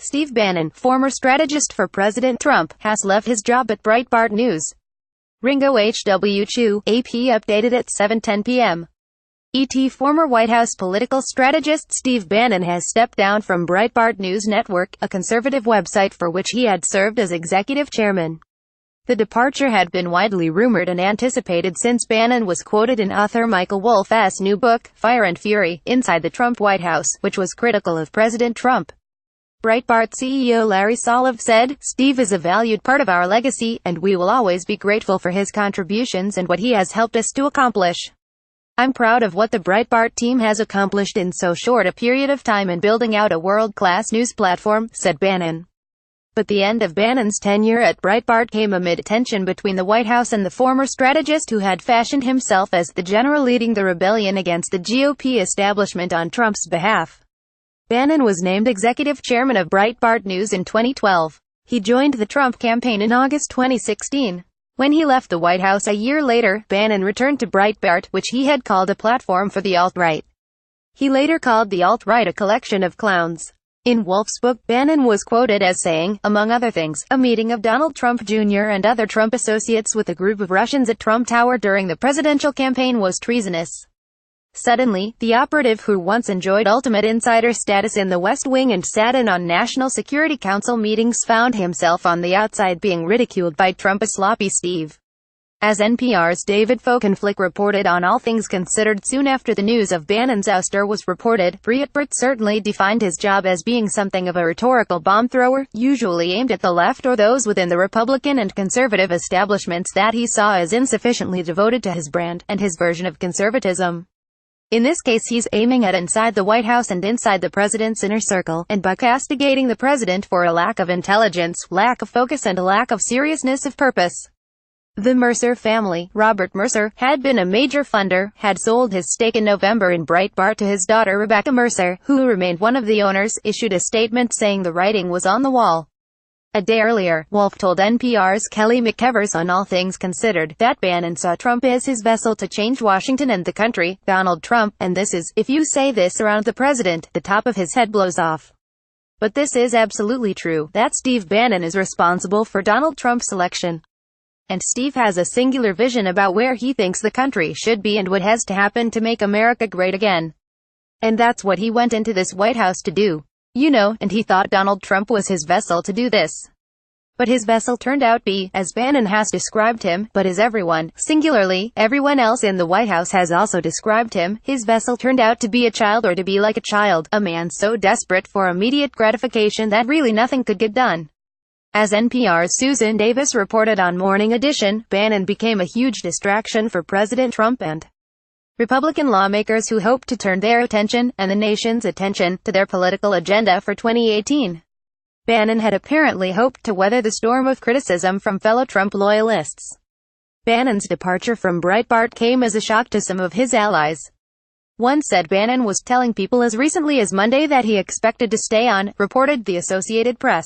Steve Bannon, former strategist for President Trump, has left his job at Breitbart News. Ringo H.W. AP updated at 7:10 p.m. ET. Former White House political strategist Steve Bannon has stepped down from Breitbart News Network, a conservative website for which he had served as executive chairman. The departure had been widely rumored and anticipated since Bannon was quoted in author Michael Wolff's new book, Fire and Fury, Inside the Trump White House, which was critical of President Trump. Breitbart CEO Larry Solov said, "Steve is a valued part of our legacy, and we will always be grateful for his contributions and what he has helped us to accomplish. I'm proud of what the Breitbart team has accomplished in so short a period of time in building out a world-class news platform," said Bannon. But the end of Bannon's tenure at Breitbart came amid tension between the White House and the former strategist who had fashioned himself as the general leading the rebellion against the GOP establishment on Trump's behalf. Bannon was named executive chairman of Breitbart News in 2012. He joined the Trump campaign in August 2016. When he left the White House a year later, Bannon returned to Breitbart, which he had called a platform for the alt-right. He later called the alt-right a collection of clowns. In Wolff's book, Bannon was quoted as saying, among other things, a meeting of Donald Trump Jr. and other Trump associates with a group of Russians at Trump Tower during the presidential campaign was treasonous. Suddenly, the operative who once enjoyed ultimate insider status in the West Wing and sat in on National Security Council meetings found himself on the outside being ridiculed by Trump as Sloppy Steve. As NPR's David Folkenflik reported on All Things Considered soon after the news of Bannon's ouster was reported, Breitbart certainly defined his job as being something of a rhetorical bomb thrower, usually aimed at the left or those within the Republican and conservative establishments that he saw as insufficiently devoted to his brand and his version of conservatism. In this case he's aiming at inside the White House and inside the president's inner circle, and by castigating the president for a lack of intelligence, lack of focus and a lack of seriousness of purpose. The Mercer family, Robert Mercer, had been a major funder, had sold his stake in November in Breitbart to his daughter Rebecca Mercer, who remained one of the owners, issued a statement saying the writing was on the wall. A day earlier, Wolff told NPR's Kelly McEvers on All Things Considered that Bannon saw Trump as his vessel to change Washington and the country, Donald Trump, and this is, if you say this around the president, the top of his head blows off. But this is absolutely true, that Steve Bannon is responsible for Donald Trump's election. And Steve has a singular vision about where he thinks the country should be and what has to happen to make America great again. And that's what he went into this White House to do. You know, and he thought Donald Trump was his vessel to do this. But his vessel turned out to be, as Bannon has described him, but as everyone, singularly, everyone else in the White House has also described him, his vessel turned out to be a child or to be like a child, a man so desperate for immediate gratification that really nothing could get done. As NPR's Susan Davis reported on Morning Edition, Bannon became a huge distraction for President Trump and Republican lawmakers who hoped to turn their attention, and the nation's attention, to their political agenda for 2018. Bannon had apparently hoped to weather the storm of criticism from fellow Trump loyalists. Bannon's departure from Breitbart came as a shock to some of his allies. One said Bannon was telling people as recently as Monday that he expected to stay on, reported the Associated Press.